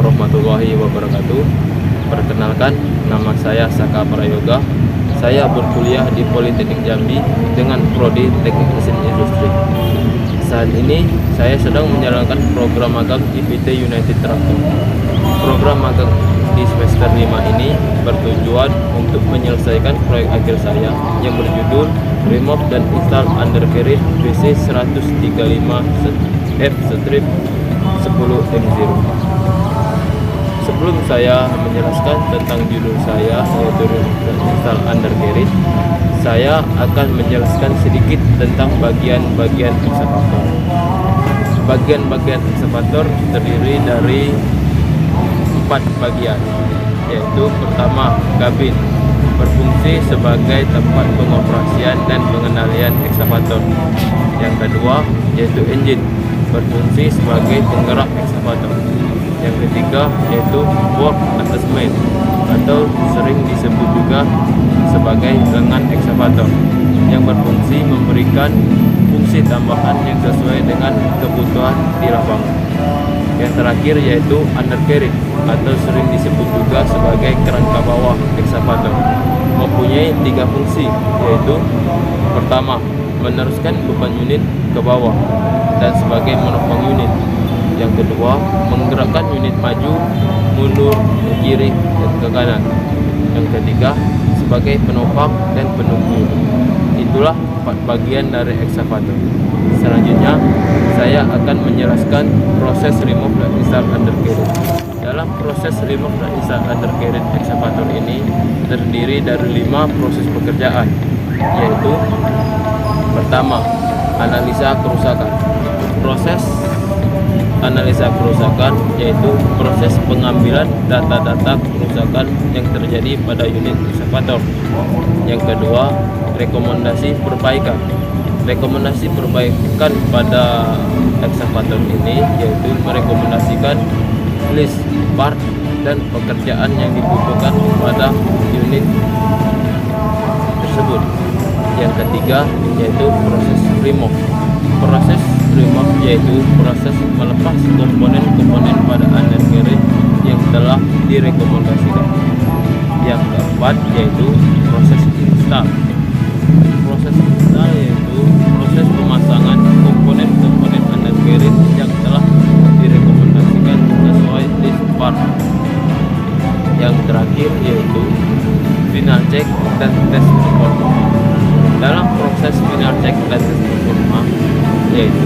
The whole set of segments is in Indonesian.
warahmatullahi wabarakatuh. Perkenalkan, nama saya Saka Prayoga. Saya berkuliah di Politeknik Jambi dengan prodi Teknik Mesin Industri. Saat ini saya sedang menjalankan program magang IPT United Tractor. Program magang di semester 5 ini bertujuan untuk menyelesaikan proyek akhir saya yang berjudul Remove dan Install Undercarriage WC 135F-10M0. Sebelum saya menjelaskan tentang judul saya, yaitu Remove dan Install Undercarriage, saya akan menjelaskan sedikit tentang bagian-bagian eksavator. Bagian-bagian eksavator terdiri dari 4 bagian, yaitu pertama, kabin, berfungsi sebagai tempat pengoperasian dan pengendalian eksavator. Yang kedua, yaitu engine, berfungsi sebagai penggerak eksavator. Yang ketiga, yaitu work attachment atau sering disebut juga sebagai lengan eksavator, yang berfungsi memberikan fungsi tambahan yang sesuai dengan kebutuhan di lapangan. Yang terakhir yaitu undercarriage atau sering disebut juga sebagai kerangka bawah eksavator, mempunyai 3 fungsi, yaitu pertama, meneruskan beban unit ke bawah dan sebagai menopang unit. Yang kedua, menggerakkan unit maju, mundur, ke kiri, dan ke kanan. Yang ketiga, sebagai penopang dan penunggu. Itulah 4 bagian dari eksavator. Selanjutnya, saya akan menjelaskan proses remove dan install undercarriage. Dalam proses remove dan install undercarriage eksavator ini terdiri dari 5 proses pekerjaan, yaitu pertama, analisa kerusakan. Proses analisa kerusakan yaitu proses pengambilan data-data kerusakan yang terjadi pada unit eksavator. Yang kedua, rekomendasi perbaikan. Rekomendasi perbaikan pada eksavator ini yaitu merekomendasikan list part dan pekerjaan yang dibutuhkan pada unit tersebut. Yang ketiga yaitu proses remove. Proses remove yaitu proses melepas komponen-komponen pada undercarriage yang telah direkomendasikan. Yang keempat yaitu proses install. Proses install yaitu proses pemasangan komponen-komponen undercarriage yang telah direkomendasikan sesuai list part. Yang terakhir yaitu final check dan tes performa. Dalam proses final check dan tes performa yaitu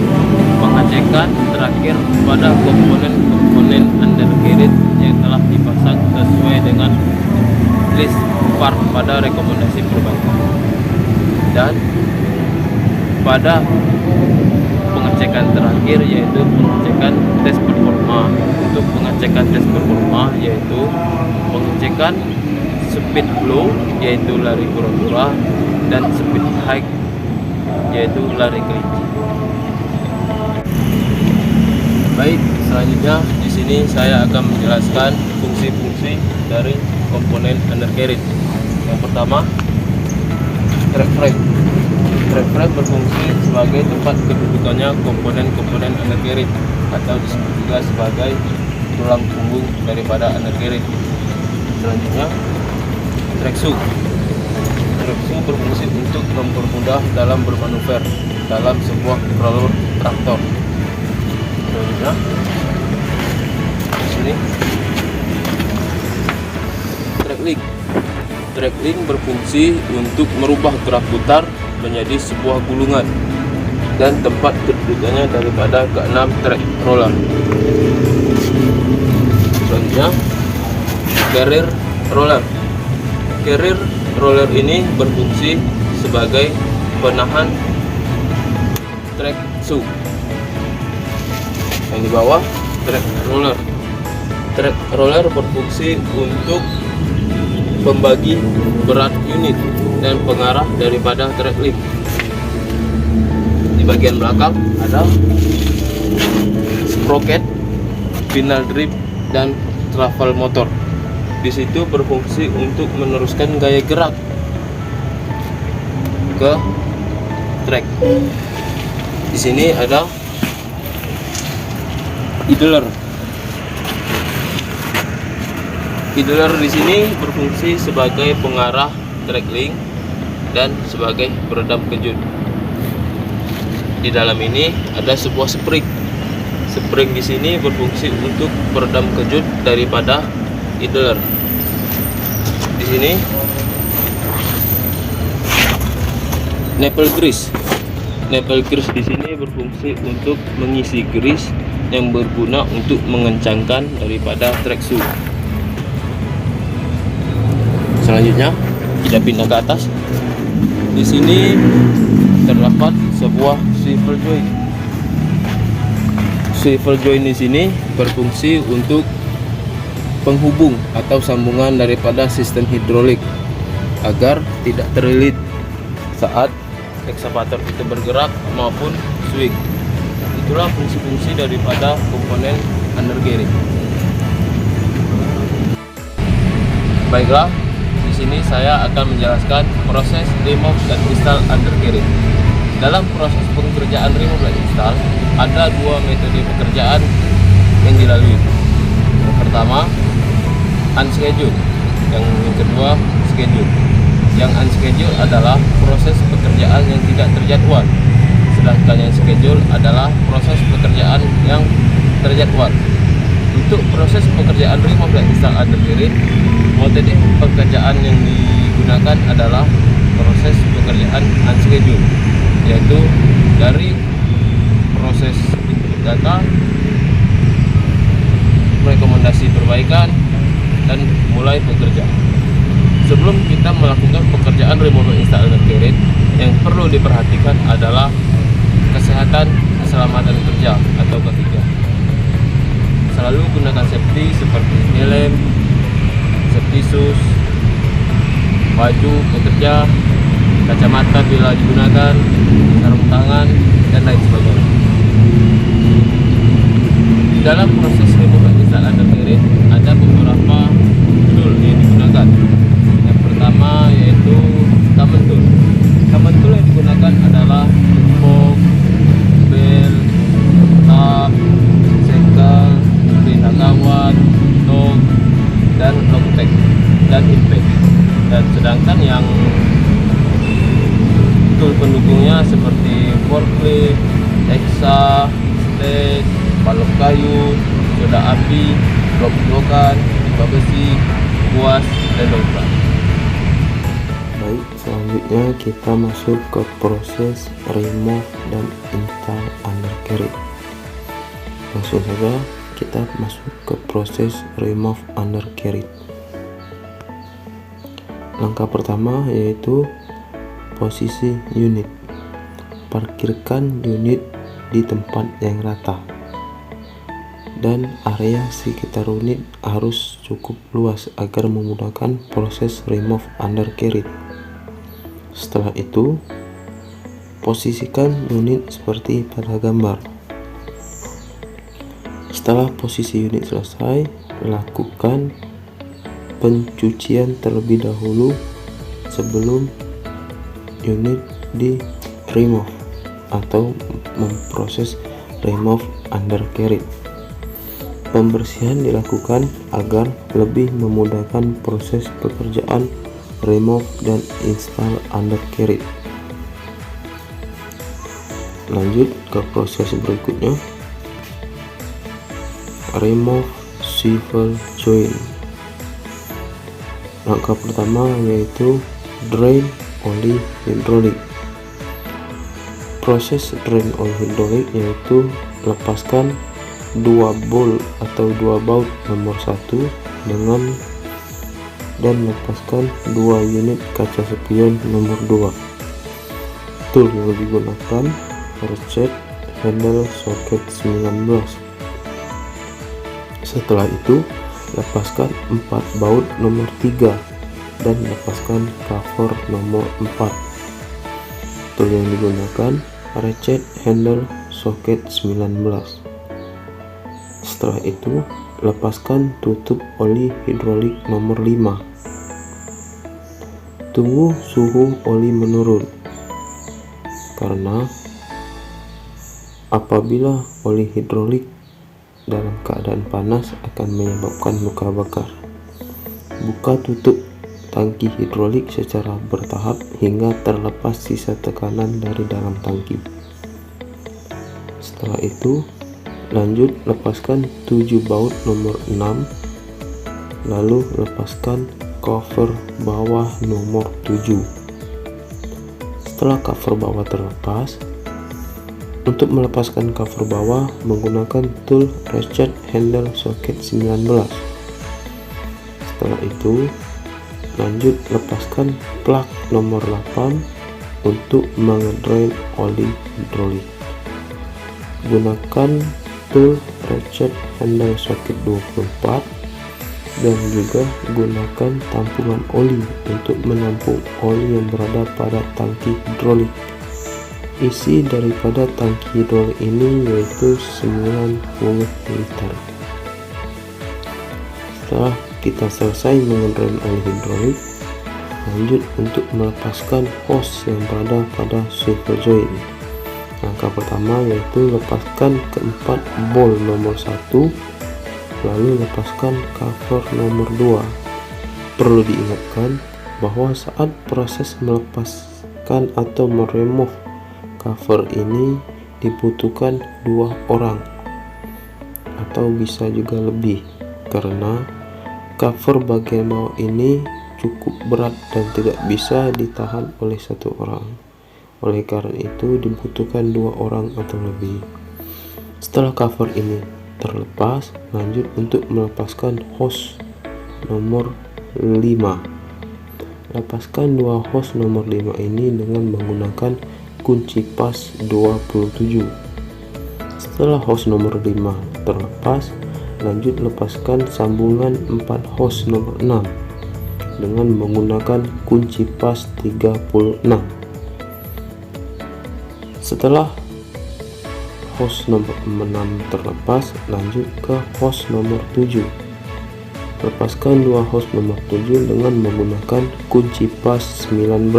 pengecekan terakhir pada komponen-komponen undercarriage yang telah dipasang sesuai dengan list part pada rekomendasi perbaikan. Dan pada pengecekan terakhir yaitu pengecekan tes performa. Untuk pengecekan tes performa yaitu pengecekan speed low yaitu lari kura-kura dan speed high yaitu lari kelinci. Baik, selanjutnya di sini saya akan menjelaskan fungsi-fungsi dari komponen undercarriage. Yang pertama, track frame. Track frame berfungsi sebagai tempat kedudukannya komponen-komponen undercarriage atau disebut juga sebagai tulang punggung daripada undercarriage. Selanjutnya, track shoe. Track shoe berfungsi untuk mempermudah dalam bermanuver dalam sebuah roller traktor. Selanjutnya, di sini track link. Track link berfungsi untuk merubah gerak putar menjadi sebuah gulungan dan tempat kedudukannya daripada ke-6 track roller. Selanjutnya, carrier roller. Carrier roller ini berfungsi sebagai penahan track shoe. Yang di bawah, track roller. Track roller berfungsi untuk pembagi berat unit dan pengarah daripada track link. Di bagian belakang ada sprocket, final grip, dan travel motor. Di situ berfungsi untuk meneruskan gaya gerak ke track. Di sini ada idler. Idler di sini berfungsi sebagai pengarah track link dan sebagai peredam kejut. Di dalam ini ada sebuah spring. Spring di sini berfungsi untuk peredam kejut daripada idler. Di sini nipple grease. Nipple grease di sini berfungsi untuk mengisi grease yang berguna untuk mengencangkan daripada track shoe. Selanjutnya kita pindah ke atas. Di sini terdapat sebuah swivel joint. Swivel joint di sini berfungsi untuk penghubung atau sambungan daripada sistem hidrolik agar tidak terlilit saat ekskavator itu bergerak maupun swing. Itulah fungsi-fungsi daripada komponen undercarriage. Baiklah, di sini saya akan menjelaskan proses remove dan install undercarriage. Dalam proses pekerjaan remove dan install ada dua metode pekerjaan yang dilalui. Yang pertama unscheduled, yang kedua schedule. Yang unscheduled adalah proses pekerjaan yang tidak terjadwal, sedangkan yang schedule adalah proses pekerjaan yang terjadwal. Untuk proses pekerjaan remove dan install undercarriage, metode pekerjaan yang digunakan adalah proses pekerjaan unscheduled, yaitu dari proses input data, rekomendasi perbaikan, dan mulai bekerja. Sebelum kita melakukan pekerjaan remove dan install undercarriage, yang perlu diperhatikan adalah kesehatan keselamatan kerja atau K3. Selalu gunakan safety seperti helm, safety shoes, baju bekerja, kacamata bila digunakan, sarung tangan, dan lain sebagainya. Dalam proses remove dan install undercarriage ada beberapa tool yang digunakan. Yang pertama yaitu common tool. Common tool yang digunakan adalah fork, bell, tab, segel, pita kawat, knob, dan long tack dan impact. Dan sedangkan yang tool pendukungnya seperti forklift, hexa, stek, balok kayu, soda api, blok-blokan, pipa besi, kuas, dan logam. Baik, selanjutnya kita masuk ke proses remove dan install undercarriage. Langsung saja kita masuk ke proses remove undercarriage. Langkah pertama yaitu posisi unit. Parkirkan unit di tempat yang rata, dan area sekitar unit harus cukup luas agar memudahkan proses remove undercarriage. Setelah itu, posisikan unit seperti pada gambar. Setelah posisi unit selesai, lakukan pencucian terlebih dahulu sebelum unit di remove atau memproses remove undercarriage. Pembersihan dilakukan agar lebih memudahkan proses pekerjaan remove dan install undercarriage. Lanjut ke proses berikutnya, remove swivel joint. Langkah pertama yaitu drain oli hidrolik. Proses drain oli hidrolik yaitu lepaskan dua bolt atau dua baut nomor 1 dengan dan lepaskan dua unit kaca spion nomor 2. Tool yang digunakan ratchet handle socket 19. Setelah itu lepaskan 4 baut nomor 3 dan lepaskan cover nomor 4. Tool yang digunakan ratchet handle socket 19. Setelah itu, lepaskan tutup oli hidrolik nomor 5. Tunggu suhu oli menurun, karena apabila oli hidrolik dalam keadaan panas akan menyebabkan luka bakar. Buka tutup tangki hidrolik secara bertahap hingga terlepas sisa tekanan dari dalam tangki. Setelah itu, lanjut lepaskan 7 baut nomor 6, lalu lepaskan cover bawah nomor 7. Setelah cover bawah terlepas, untuk melepaskan cover bawah menggunakan tool ratchet handle soket 19. Setelah itu, lanjut lepaskan plug nomor 8 untuk mengedrain oli hidrolik. Gunakan tool ratchet handle soket 24 dan juga gunakan tampungan oli untuk menampung oli yang berada pada tangki hidrolik. Isi daripada tangki hidrolik ini yaitu 90 liter. Setelah kita selesai mengedrain oli hidrolik, lanjut untuk melepaskan hose yang berada pada swivel joint. Langkah pertama yaitu lepaskan keempat bol nomor 1, lalu lepaskan cover nomor 2. Perlu diingatkan bahwa saat proses melepaskan atau meremove cover ini dibutuhkan 2 orang atau bisa juga lebih, karena cover bagian bawah ini cukup berat dan tidak bisa ditahan oleh 1 orang. Oleh karena itu dibutuhkan 2 orang atau lebih. Setelah cover ini terlepas, lanjut untuk melepaskan hose nomor 5. Lepaskan 2 hose nomor 5 ini dengan menggunakan kunci pas 27. Setelah hose nomor 5 terlepas, lanjut lepaskan sambungan 4 hose nomor 6 dengan menggunakan kunci pas 36. Setelah hose nomor 6 terlepas, lanjut ke hose nomor 7. Lepaskan 2 hose nomor 7 dengan menggunakan kunci pas 19.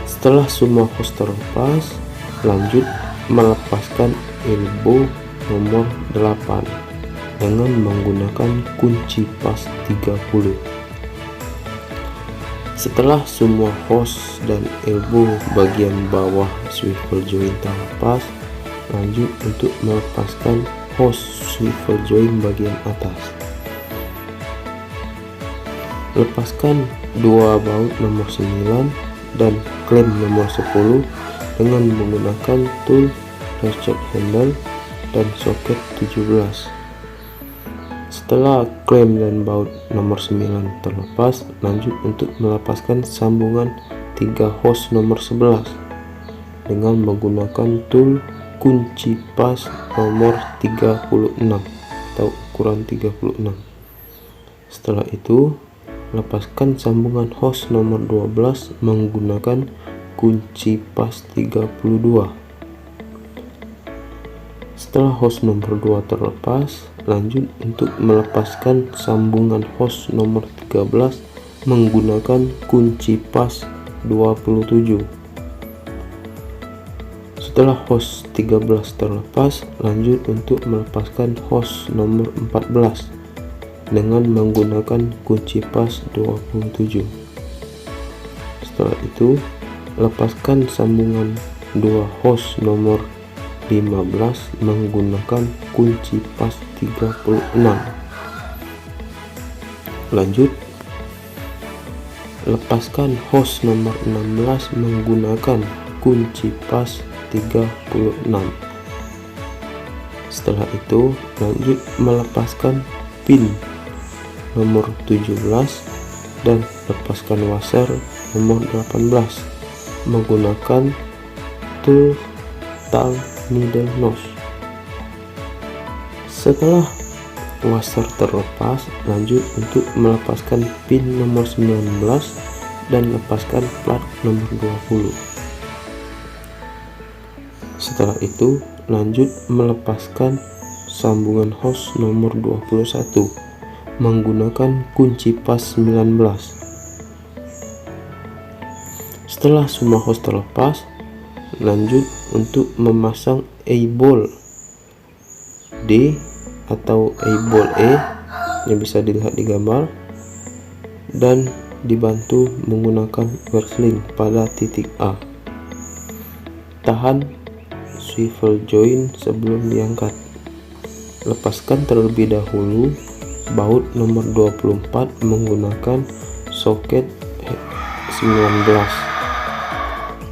Setelah semua hose terlepas, lanjut melepaskan elbow nomor 8 dengan menggunakan kunci pas 30. Setelah semua hose dan elbow bagian bawah swivel joint terlepas, lanjut untuk melepaskan hose swivel joint bagian atas. Lepaskan 2 baut nomor 9 dan klem nomor 10 dengan menggunakan tool ratchet handle dan soket 17. Setelah klem dan baut nomor 9 terlepas, lanjut untuk melepaskan sambungan 3 hose nomor 11 dengan menggunakan tool kunci pas nomor 36 atau ukuran 36. Setelah itu, lepaskan sambungan hose nomor 12 menggunakan kunci pas 32. Setelah hose nomor 2 terlepas, lanjut untuk melepaskan sambungan hose nomor 13 menggunakan kunci pas 27. Setelah hose 13 terlepas, lanjut untuk melepaskan hose nomor 14 dengan menggunakan kunci pas 27. Setelah itu, lepaskan sambungan 2 hose nomor 15 menggunakan kunci pas 36. Lanjut, lepaskan hose nomor 16 menggunakan kunci pas 36. Setelah itu, lanjut melepaskan pin nomor 17 dan lepaskan washer nomor 18 menggunakan tool tang needle nose. Setelah washer terlepas, lanjut untuk melepaskan pin nomor 19 dan lepaskan plat nomor 20. Setelah itu, lanjut melepaskan sambungan hose nomor 21 menggunakan kunci pas 19. Setelah semua hose terlepas, lanjut untuk memasang eyeball D atau eyeball E yang bisa dilihat di gambar, dan dibantu menggunakan Wrestling pada titik A. Tahan swivel joint sebelum diangkat. Lepaskan terlebih dahulu baut nomor 24 menggunakan soket 19.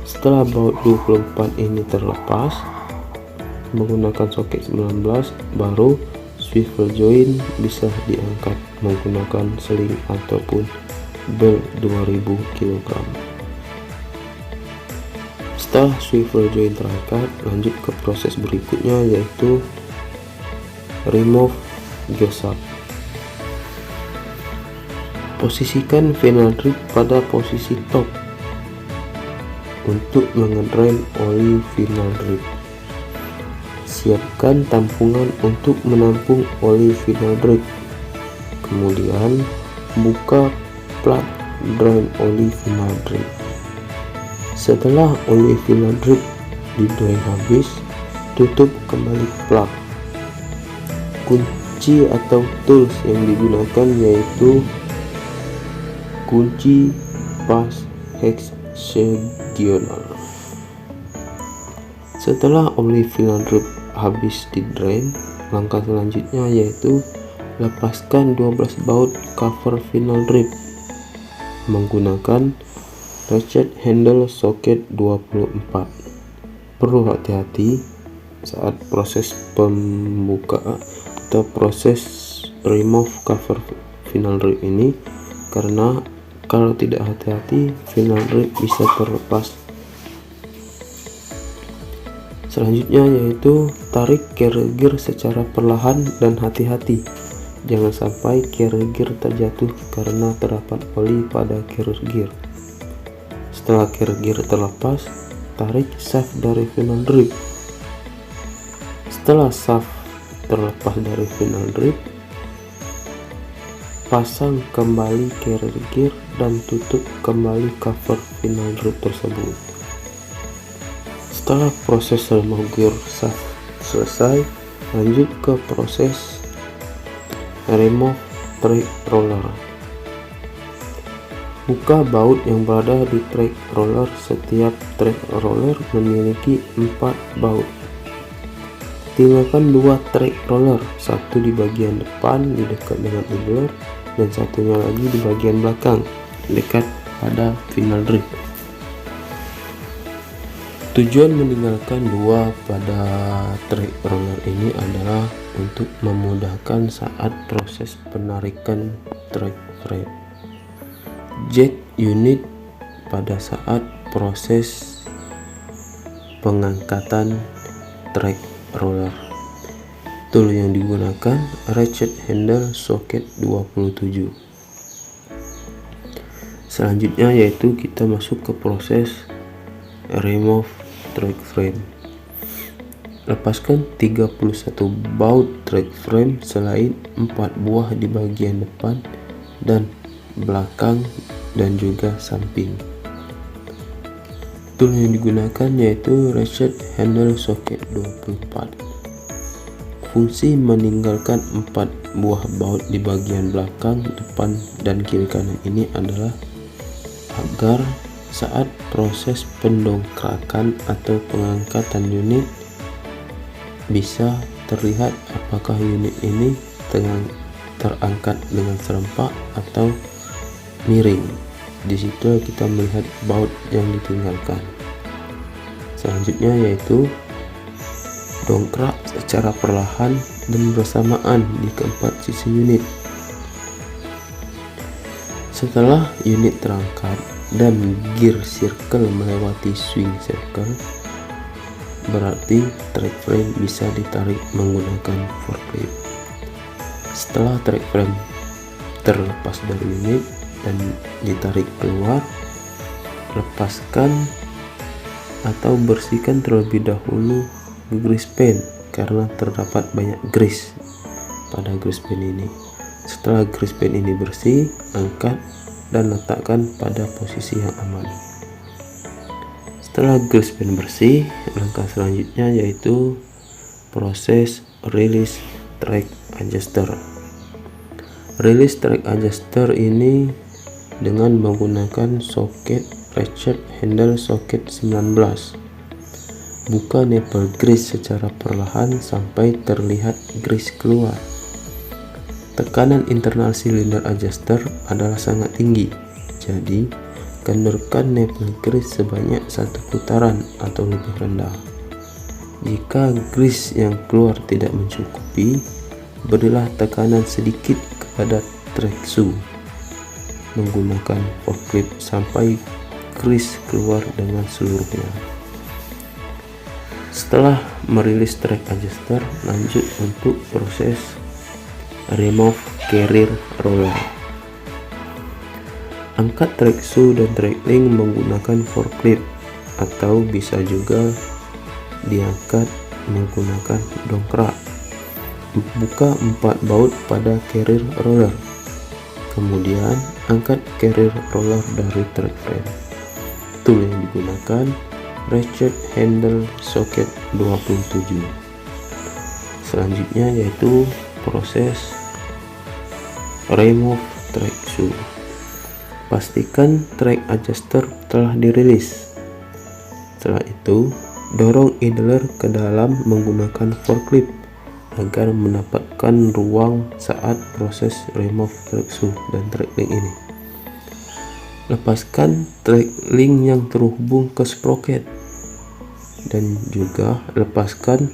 Setelah baut 24 ini terlepas menggunakan soket 19, baru swivel joint bisa diangkat menggunakan sling ataupun bel 2000 kg. Setelah swivel joint terangkat, lanjut ke proses berikutnya, yaitu remove gear shaft. Posisikan final drip pada posisi top untuk mengerem oli final drip. Siapkan tampungan untuk menampung oli final drip. Kemudian buka plug drain oli final drip. Setelah oli final drip di drain habis, tutup kembali plug. Kunci atau tools yang digunakan yaitu kunci pas hexagonal. Setelah oli final drip habis di drain, langkah selanjutnya yaitu lepaskan 12 baut cover final drip menggunakan ratchet handle soket 24. Perlu hati-hati saat proses pembukaan atau proses remove cover final drip ini, karena kalau tidak hati-hati final drip bisa terlepas. Selanjutnya yaitu tarik carrier gear secara perlahan dan hati-hati. Jangan sampai carrier gear terjatuh karena terdapat oli pada carrier gear. Setelah carrier gear terlepas, tarik shaft dari final drip. Setelah shaft terlepas dari final drip, pasang kembali carrier gear dan tutup kembali cover final drip tersebut. Setelah proses remove gear shaft selesai, lanjut ke proses remove track roller. Buka baut yang berada di track roller. Setiap track roller memiliki 4 baut. Tinggalkan 2 track roller, satu di bagian depan di dekat dengan idler dan satunya lagi di bagian belakang dekat pada final drip. Tujuan meninggalkan 2 pada track roller ini adalah untuk memudahkan saat proses penarikan track frame jack unit pada saat proses pengangkatan track roller. Tool yang digunakan ratchet handle soket 27. Selanjutnya yaitu kita masuk ke proses remove track frame. Lepaskan 31 baut track frame selain 4 buah di bagian depan dan belakang dan juga samping. Tool yang digunakan yaitu ratchet handle soket 24. Fungsi meninggalkan 4 buah baut di bagian belakang, depan, dan kiri kanan ini adalah agar saat proses pendongkrakan atau pengangkatan unit bisa terlihat apakah unit ini terangkat dengan serempak atau miring. Di situ kita melihat baut yang ditinggalkan. Selanjutnya yaitu dongkrak secara perlahan dan bersamaan di keempat sisi unit. Setelah unit terangkat dan gear circle melewati swing circle, berarti track frame bisa ditarik menggunakan forklift. Setelah track frame terlepas dari unit dan ditarik keluar, lepaskan atau bersihkan terlebih dahulu grease pen karena terdapat banyak grease pada grease pen ini. Setelah grease pen ini bersih, angkat dan letakkan pada posisi yang aman. Setelah grease pen bersih, langkah selanjutnya yaitu proses release track adjuster. Rilis track adjuster ini dengan menggunakan soket ratchet handle soket 19. Buka nipple grease secara perlahan sampai terlihat grease keluar. Tekanan internal silinder adjuster adalah sangat tinggi, jadi kendorkan nipple grease sebanyak 1 putaran atau lebih rendah. Jika grease yang keluar tidak mencukupi, berilah tekanan sedikit kepada track shoe menggunakan forklift sampai grease keluar dengan seluruhnya. Setelah merilis track adjuster, lanjut untuk proses remove carrier roller. Angkat track shoe dan track link menggunakan forklift atau bisa juga diangkat menggunakan dongkrak. Buka 4 baut pada carrier roller. Kemudian angkat carrier roller dari track frame. Tool yang digunakan ratchet handle soket 27. Selanjutnya yaitu proses remove track shoe. Pastikan track adjuster telah dirilis. Setelah itu, dorong idler ke dalam menggunakan forklift agar mendapatkan ruang saat proses remove track shoe dan track link ini. Lepaskan track link yang terhubung ke sprocket dan juga lepaskan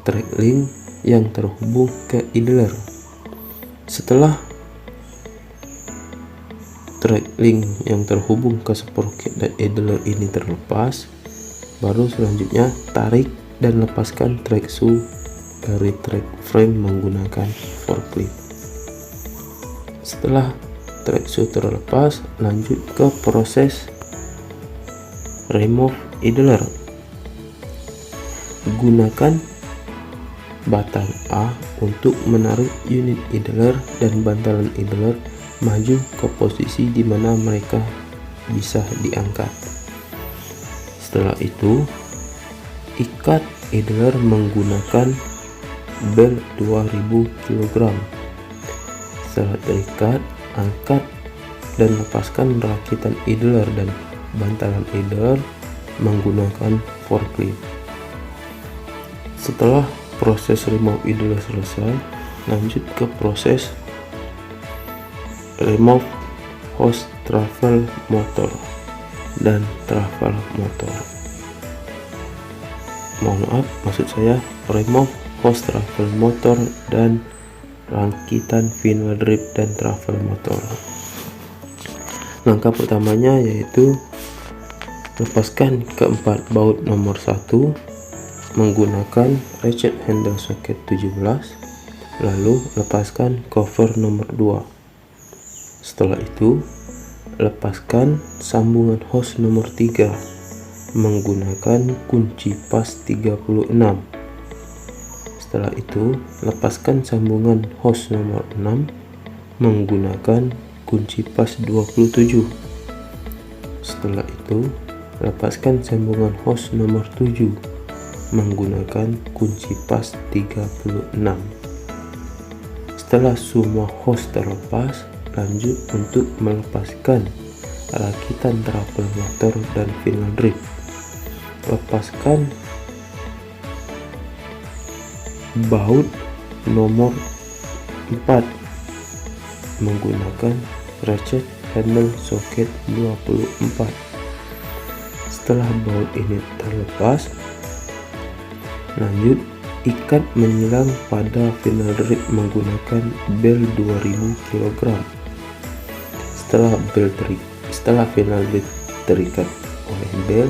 track link yang terhubung ke idler. Setelah track link yang terhubung ke sprocket dan idler ini terlepas, baru selanjutnya tarik dan lepaskan track shoe dari track frame menggunakan forklift. Setelah track shoe terlepas, lanjut ke proses remove idler. Gunakan batang A untuk menarik unit idler dan bantalan idler maju ke posisi di mana mereka bisa diangkat. Setelah itu, ikat idler menggunakan bel 2000 kg. Setelah terikat, angkat dan lepaskan rakitan idler dan bantalan idler menggunakan forklift. Setelah proses remove idler selesai, lanjut ke proses remove hose travel motor dan travel motor. Maksud saya remove hose travel motor dan rangkitan final drip dan travel motor. Langkah pertamanya yaitu lepaskan keempat baut nomor 1 menggunakan ratchet handle soket 17, lalu lepaskan cover nomor 2. Setelah itu, lepaskan sambungan hose nomor 3 menggunakan kunci pas 36. Setelah itu, lepaskan sambungan hose nomor 6 menggunakan kunci pas 27. Setelah itu, lepaskan sambungan hose nomor 7 menggunakan kunci pas 36. Setelah semua hose terlepas, lanjut untuk melepaskan rakitan travel motor dan final drip. Lepaskan baut nomor 4 menggunakan ratchet handle soket 24. Setelah baut ini terlepas, lanjut ikat menyilang pada final drip menggunakan bel 2000 kg. Setelah final drip terikat oleh bel,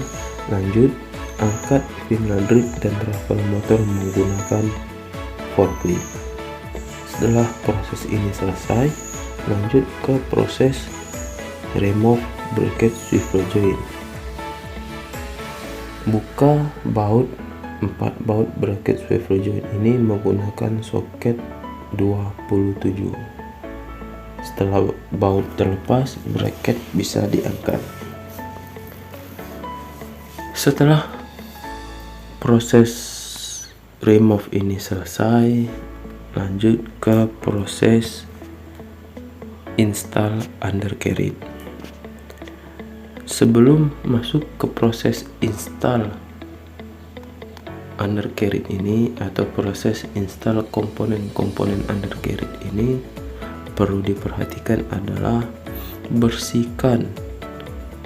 lanjut angkat final drip dan travel motor menggunakan forklift. Setelah proses ini selesai, lanjut ke proses remove bracket swivel joint. Buka 4 baut bracket swivel joint ini menggunakan soket 27. Setelah baut terlepas, bracket bisa diangkat. Setelah proses remove ini selesai, lanjut ke proses install undercarriage. Sebelum masuk ke proses install undercarriage ini atau proses install komponen-komponen undercarriage ini, perlu diperhatikan adalah bersihkan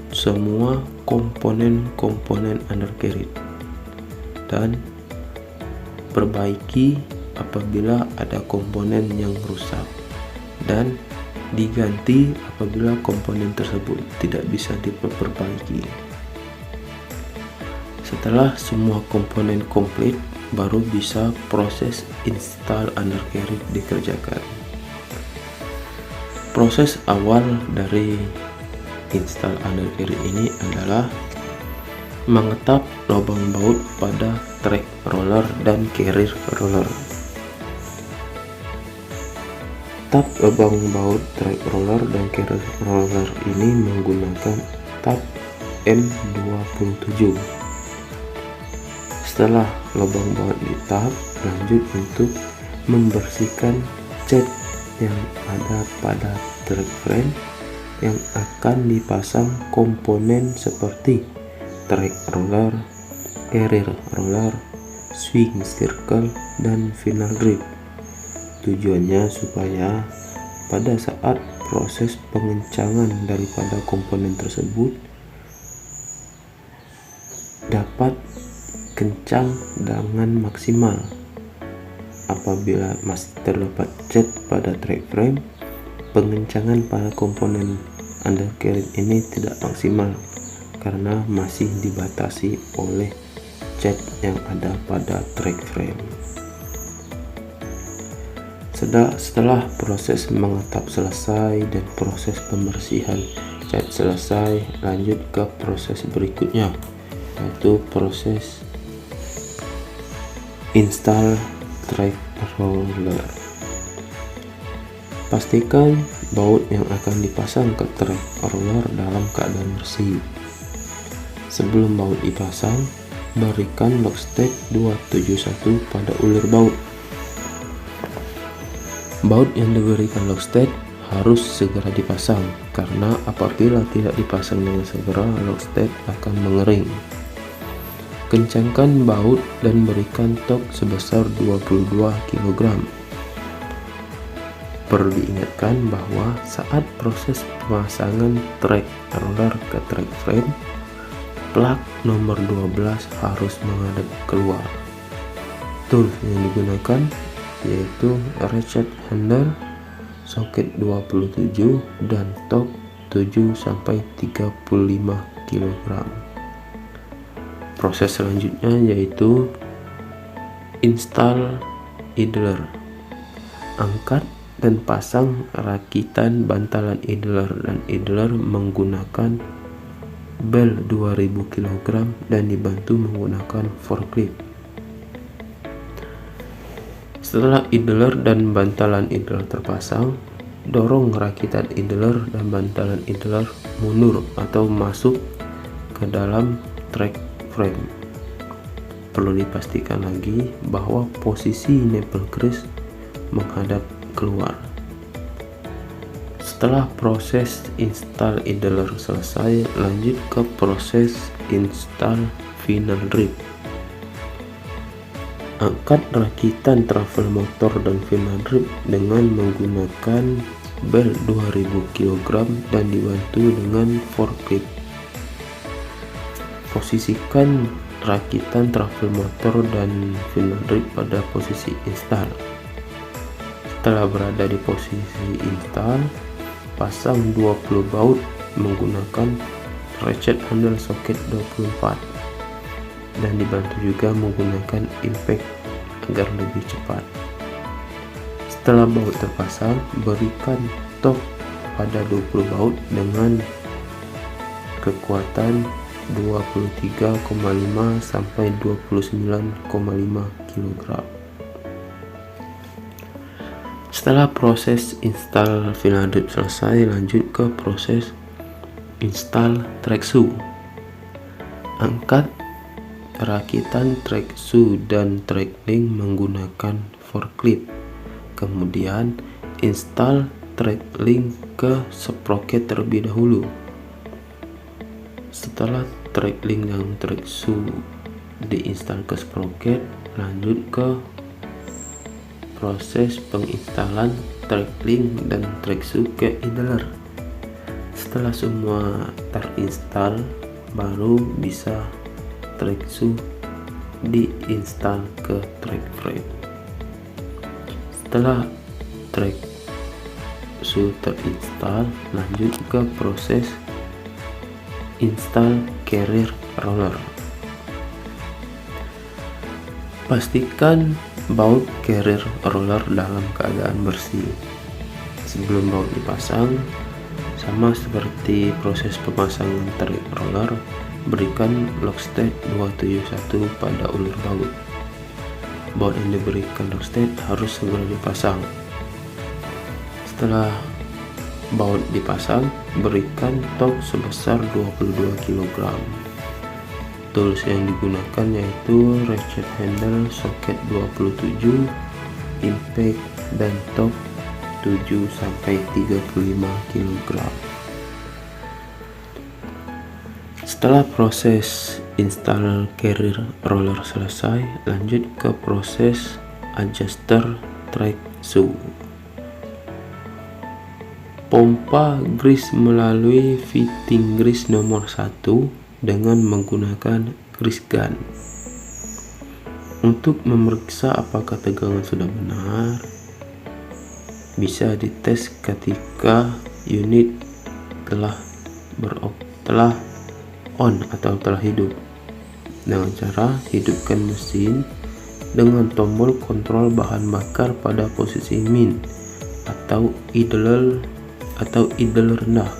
semua komponen-komponen undercarriage dan perbaiki apabila ada komponen yang rusak dan diganti apabila komponen tersebut tidak bisa diperbaiki. Setelah semua komponen komplit, baru bisa proses install undercarriage dikerjakan. Proses awal dari install undercarriage ini adalah mengetap lubang baut pada track roller dan carrier roller. Tap lubang baut track roller dan carrier roller ini menggunakan tap M27. Setelah lubang baut ditap, lanjut untuk membersihkan cat yang ada pada track frame yang akan dipasang komponen seperti track roller, carrier roller, swing circle, dan final grip. Tujuannya supaya pada saat proses pengencangan daripada komponen tersebut dapat kencang dengan maksimal. Apabila masih terdapat cat pada track frame, pengencangan pada komponen undercarriage ini tidak maksimal karena masih dibatasi oleh cat yang ada pada track frame. Setelah proses mengetap selesai dan proses pembersihan cat selesai, lanjut ke proses berikutnya, yaitu proses install track roller. Pastikan baut yang akan dipasang ke track roller dalam keadaan bersih. Sebelum baut dipasang, berikan lockstep 271 pada ulir baut. Baut yang diberikan lockstep harus segera dipasang, karena apabila tidak dipasang dengan segera, lockstep akan mengering. Kencangkan baut dan berikan tork sebesar 22 kg. Perlu diingatkan bahwa saat proses pemasangan track roller ke track frame, plug nomor 12 harus menghadap keluar. Tools yang digunakan yaitu ratchet handle, soket 27 dan tork 7-35 kg. Proses selanjutnya yaitu install idler. Angkat dan pasang rakitan bantalan idler dan idler menggunakan bel 2000 kg dan dibantu menggunakan forklift. Setelah idler dan bantalan idler terpasang, dorong rakitan idler dan bantalan idler mundur atau masuk ke dalam track frame. Perlu dipastikan lagi bahwa posisi nipple grease menghadap keluar. Setelah proses install idler selesai, lanjut ke proses install final grip. Angkat rakitan travel motor dan final grip dengan menggunakan bel 2000 kg dan dibantu dengan forklift. Posisikan rakitan travel motor dan final grip pada posisi install. Setelah berada di posisi install, pasang 20 baut menggunakan ratchet handle soket 24 dan dibantu juga menggunakan impact agar lebih cepat. Setelah baut terpasang, berikan tork pada 20 baut dengan kekuatan 23,5 sampai 29,5 kg. Setelah proses install final grip selesai, lanjut ke proses install track shoe. Angkat rakitan track shoe dan track link menggunakan forklift. Kemudian install track link ke sprocket terlebih dahulu. Setelah track link dan track shoe diinstal ke sprocket, lanjut ke proses penginstalan track link dan track shoe ke idler. Setelah semua terinstall, baru bisa track shoe diinstal ke track frame. Setelah track shoe terinstall, lanjut ke proses install carrier roller. Pastikan baut carrier roller dalam keadaan bersih. Sebelum baut dipasang, sama seperti proses pemasangan track roller, berikan locksted 271 pada ulir baut. Baut yang diberikan locksted harus segera dipasang. Setelah baut dipasang, berikan torque sebesar 22 kg. Tools yang digunakan yaitu ratchet handle soket 27, impact dan torque 7-35 kg. Setelah proses install carrier roller selesai, lanjut ke proses adjuster track shoe. Pompa grease melalui fitting grease nomor 1 dengan menggunakan grease gun. Untuk memeriksa apakah tegangan sudah benar, bisa dites ketika unit telah on atau telah hidup, dengan cara hidupkan mesin dengan tombol kontrol bahan bakar pada posisi min atau idle rendah.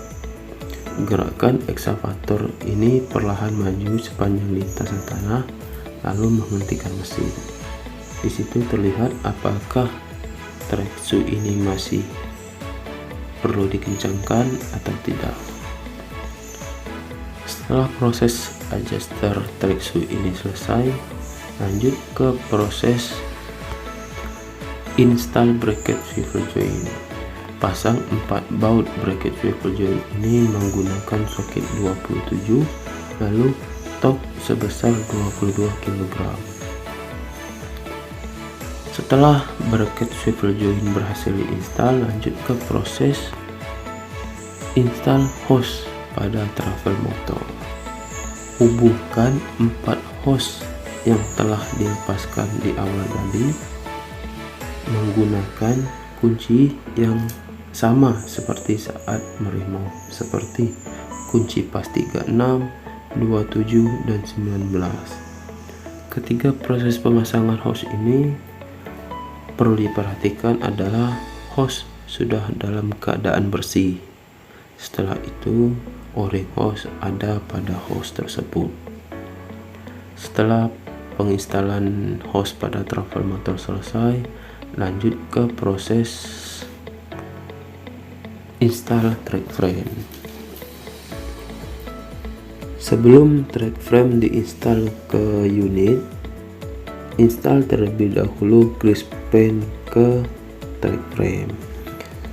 Gerakan eksavator ini perlahan maju sepanjang lintasan tanah, lalu menghentikan mesin. Di situ terlihat apakah track shoe ini masih perlu dikencangkan atau tidak. Setelah proses adjuster track shoe ini selesai, lanjut ke proses install bracket swivel joint. Pasang 4 baut bracket swivel joint ini menggunakan soket 27, lalu torque sebesar 22 kg. Setelah bracket swivel joint berhasil diinstal, lanjut ke proses install hose pada travel motor. Hubungkan 4 hose yang telah dilepaskan di awal tadi menggunakan kunci yang sama seperti saat meremote, seperti kunci pas 36, 27, dan 19. Ketiga proses pemasangan hose ini perlu diperhatikan adalah hose sudah dalam keadaan bersih. Setelah itu, o-ring hose ada pada hose tersebut. Setelah penginstalan hose pada travel motor selesai, lanjut ke proses install track frame. Sebelum track frame diinstal ke unit, install terlebih dahulu grease pen ke track frame.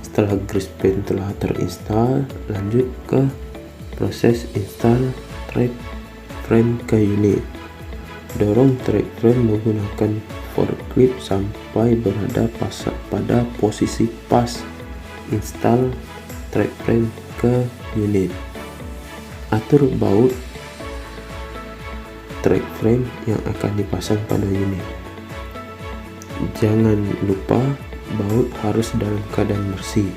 Setelah grease pen telah terinstall, lanjut ke proses install track frame ke unit. Dorong track frame menggunakan forklift sampai berada pada posisi pas. Install track frame ke unit. Atur baut track frame yang akan dipasang pada unit. Jangan lupa baut harus dalam keadaan bersih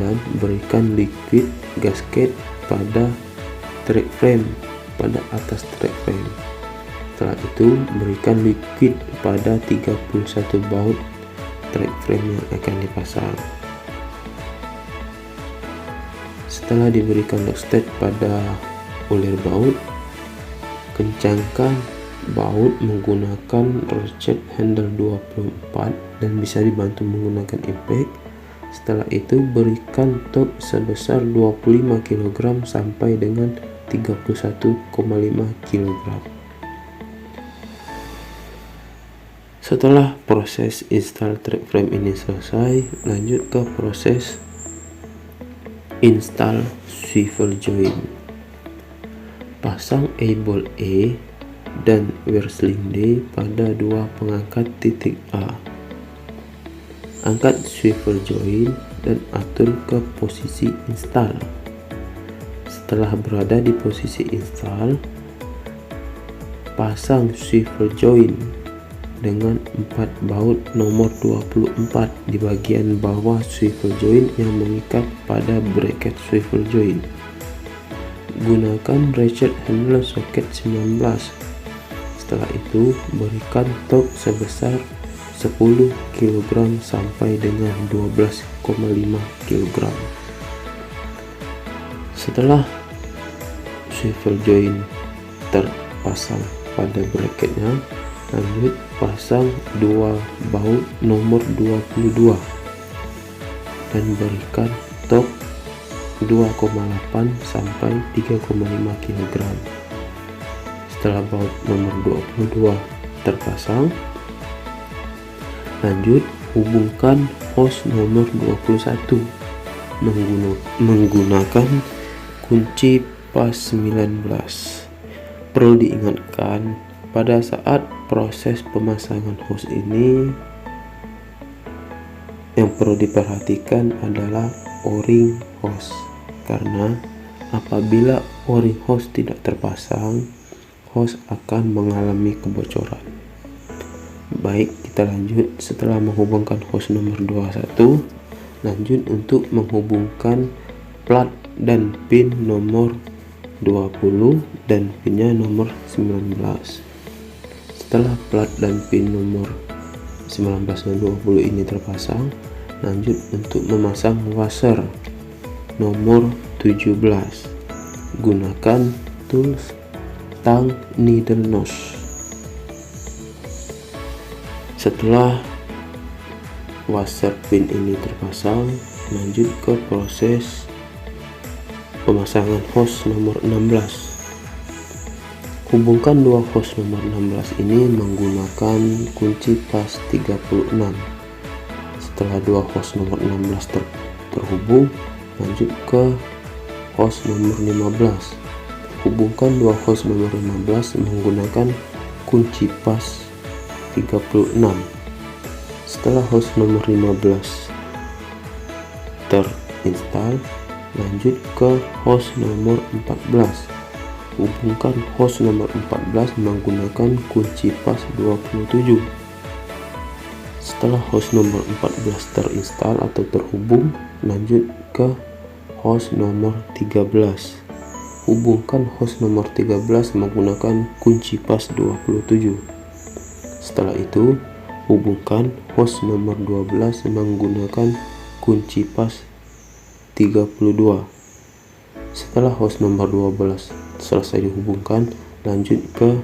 dan berikan liquid gasket pada track frame pada atas track frame. Setelah itu, berikan liquid pada 31 baut track frame yang akan dipasang. Setelah diberikan locksted pada ulir baut, kencangkan baut menggunakan ratchet handle 24 dan bisa dibantu menggunakan impact. Setelah itu, berikan torque sebesar 25 kg sampai dengan 31,5 kg. Setelah proses install track frame ini selesai, lanjut ke proses Install swivel join. Pasang eyeball E dan Wrestling D pada dua pengangkat titik A. Angkat swivel join dan atur ke posisi install. Setelah berada di posisi install, pasang swivel join dengan 4 baut nomor 24 di bagian bawah swivel join yang mengikat pada bracket swivel join. Gunakan ratchet handle soket 19. Setelah itu, berikan torque sebesar 10 kg sampai dengan 12,5 kg. Setelah swivel join terpasang pada bracketnya, lanjut pasang 2 baut nomor 22 dan berikan torque 2,8 sampai 3,5 kg. Setelah baut nomor 22 terpasang, lanjut hubungkan hose nomor 21 menggunakan kunci pas 19. Perlu diingatkan, pada saat proses pemasangan hose ini yang perlu diperhatikan adalah o-ring hose, karena apabila o-ring hose tidak terpasang, hose akan mengalami kebocoran. Baik, kita lanjut. Setelah menghubungkan hose nomor 21, lanjut untuk menghubungkan plat dan pin nomor 20 dan pinnya nomor 19. Setelah plat dan pin nomor 19 dan 20 ini terpasang, lanjut untuk memasang washer nomor 17. Gunakan tools tang needle nose. Setelah washer pin ini terpasang, lanjut ke proses pemasangan hose nomor 16. Hubungkan dua hose nomor 16 ini menggunakan kunci pas 36. Setelah dua hose nomor 16 terhubung, lanjut ke hose nomor 15. Hubungkan dua hose nomor 15 menggunakan kunci pas 36. Setelah hose nomor 15 terinstall, lanjut ke hose nomor 14. Hubungkan hose nomor 14 menggunakan kunci pas 27. Setelah hose nomor 14 terinstall atau terhubung, lanjut ke hose nomor 13. Hubungkan hose nomor 13 menggunakan kunci pas 27. Setelah itu, hubungkan hose nomor 12 menggunakan kunci pas 32. Setelah hose nomor 12 selesai dihubungkan, lanjut ke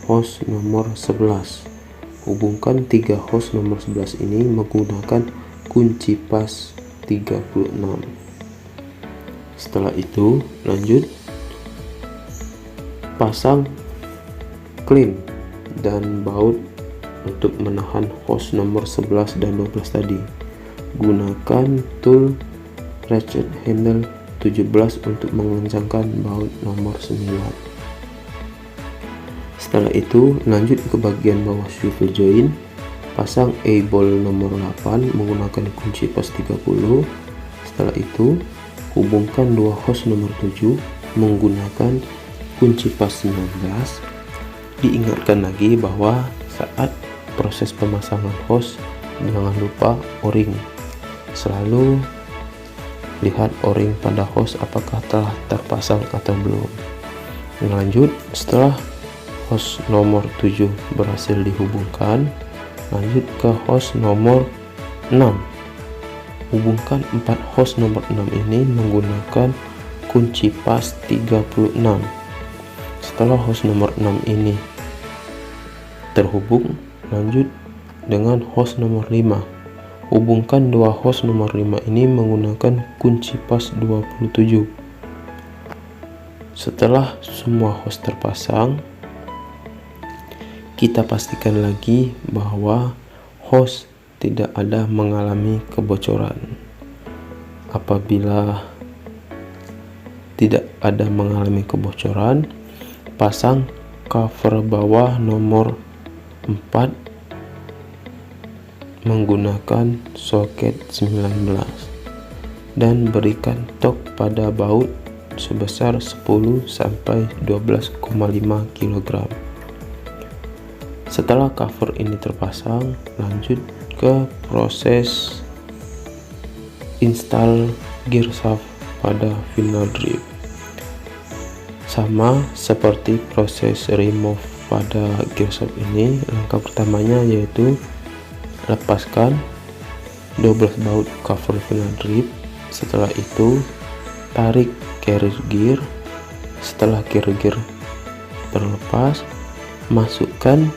hose nomor 11. Hubungkan 3 hose nomor 11 ini menggunakan kunci pas 36. Setelah itu, lanjut pasang klem dan baut untuk menahan hose nomor 11 dan 12 tadi. Gunakan tool ratchet handle 17 untuk mengencangkan baut nomor 9. Setelah itu, lanjut ke bagian bawah swivel join. Pasang eyeball nomor 8 menggunakan kunci pas 30. Setelah itu, hubungkan dua hose nomor 7 menggunakan kunci pas 19. Diingatkan lagi bahwa saat proses pemasangan hose, jangan lupa o-ring. Selalu lihat o-ring pada hose apakah telah terpasang atau belum. Lanjut, setelah hose nomor 7 berhasil dihubungkan, lanjut ke hose nomor 6. Hubungkan 4 hose nomor 6 ini menggunakan kunci pas 36. Setelah hose nomor 6 ini terhubung, lanjut dengan hose nomor 5. Hubungkan dua hose nomor 5 ini menggunakan kunci pas 27. Setelah semua hose terpasang, kita pastikan lagi bahwa hose tidak ada mengalami kebocoran. Apabila tidak ada mengalami kebocoran, pasang cover bawah nomor 4 menggunakan soket 19 dan berikan tork pada baut sebesar 10 sampai 12,5 kg. Setelah cover ini terpasang, lanjut ke proses install gear shaft pada final drive. Sama seperti proses remove pada gear shaft ini, langkah pertamanya yaitu lepaskan 12 baut cover final drive. Setelah itu tarik carrier gear. Setelah carrier gear terlepas, masukkan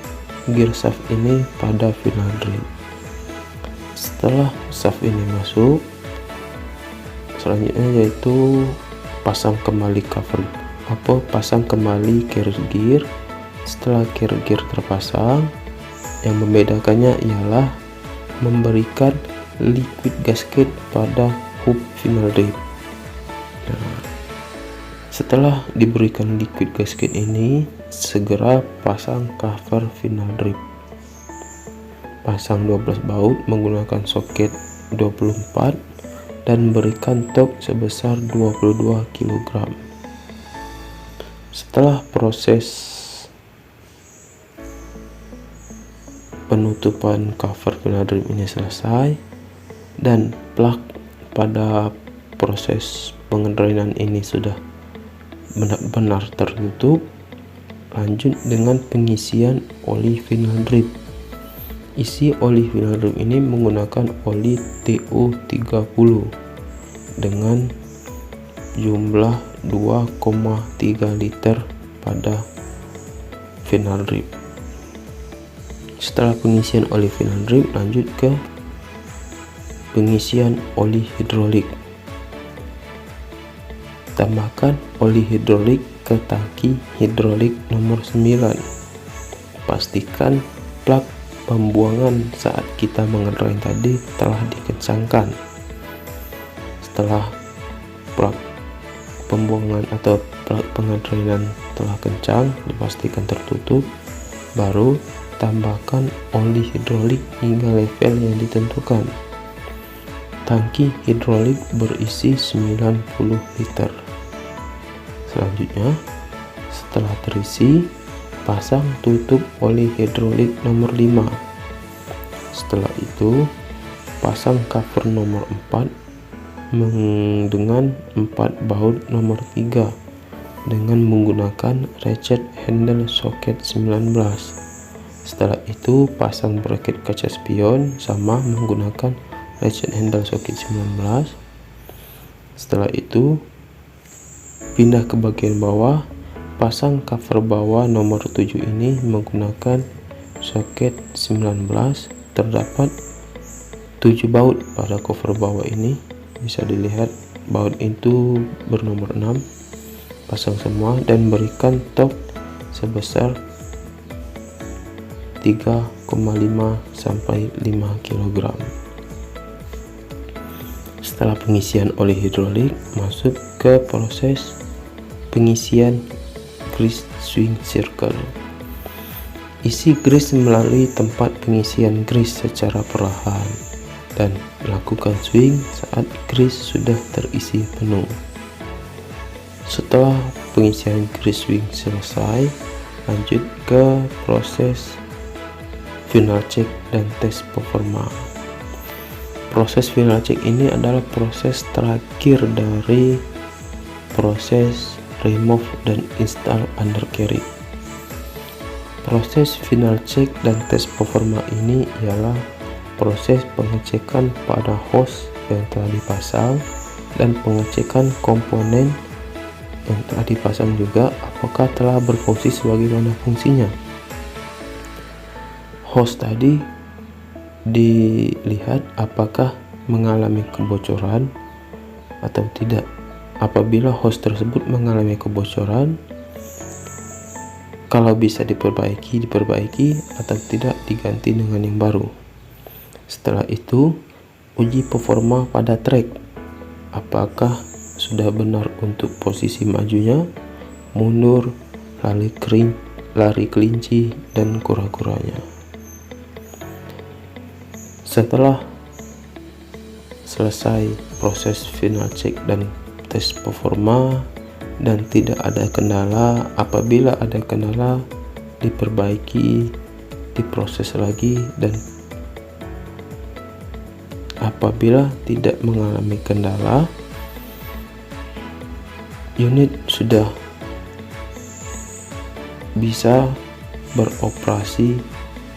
gear shaft ini pada final drive. Setelah shaft ini masuk, selanjutnya yaitu pasang kembali pasang kembali carrier gear. Setelah carrier gear terpasang, yang membedakannya ialah memberikan liquid gasket pada hub final drive. Setelah diberikan liquid gasket ini, segera pasang cover final drive. Pasang 12 baut menggunakan soket 24 dan berikan tork sebesar 22 kg. Setelah proses penutupan cover final drive ini selesai dan plug pada proses pengedrainan ini sudah benar-benar tertutup, lanjut dengan pengisian oli final drive. Isi oli final drive ini menggunakan oli TU30 dengan jumlah 2,3 liter pada final drive. Setelah pengisian oli final drive, lanjut ke pengisian oli hidrolik. Tambahkan oli hidrolik ke tangki hidrolik nomor 9. Pastikan plug pembuangan saat kita mengedrain tadi telah dikencangkan. Setelah plug pembuangan atau plug pengedrainan telah kencang, dipastikan tertutup, baru tambahkan oli hidrolik hingga level yang ditentukan. Tangki hidrolik berisi 90 liter. Selanjutnya, setelah terisi, pasang tutup oli hidrolik nomor 5. Setelah itu, pasang cover nomor 4 dengan 4 baut nomor 3 dengan menggunakan ratchet handle soket 19. Setelah itu, pasang bracket kaca spion sama menggunakan ratchet handle soket 19. Setelah itu, pindah ke bagian bawah, pasang cover bawah nomor 7 ini menggunakan soket 19. Terdapat 7 baut pada cover bawah ini, bisa dilihat baut itu bernomor 6. Pasang semua dan berikan tork sebesar 3,5 sampai 5 kg. Setelah pengisian oli hidrolik, masuk ke proses pengisian grease swing circle. Isi grease melalui tempat pengisian grease secara perlahan dan lakukan swing saat grease sudah terisi penuh. Setelah pengisian grease swing selesai, lanjut ke proses final check dan tes performa. Proses final check ini adalah proses terakhir dari proses remove dan install undercarriage. Proses final check dan tes performa ini ialah proses pengecekan pada hose yang telah dipasang dan pengecekan komponen yang telah dipasang juga apakah telah berfungsi sebagaimana fungsinya. Hose tadi dilihat apakah mengalami kebocoran atau tidak. Apabila hose tersebut mengalami kebocoran, kalau bisa diperbaiki, atau tidak diganti dengan yang baru. Setelah itu, uji performa pada trek, apakah sudah benar untuk posisi majunya, mundur, lari kelinci, dan kura-kuranya. Setelah selesai proses final check dan tes performa dan tidak ada kendala, apabila ada kendala diperbaiki, diproses lagi, dan apabila tidak mengalami kendala, unit sudah bisa beroperasi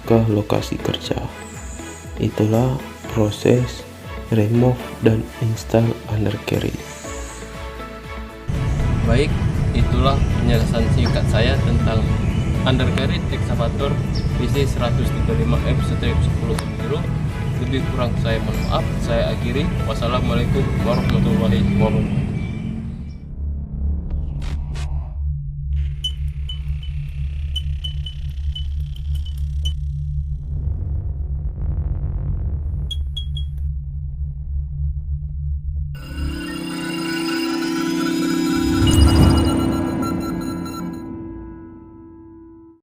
ke lokasi kerja. Itulah proses remove dan install undercarriage. Baik, itulah penjelasan singkat saya tentang undercarriage excavator PC 135F/10. Lebih kurang saya mohon maaf. Saya akhiri. Wassalamualaikum warahmatullahi wabarakatuh.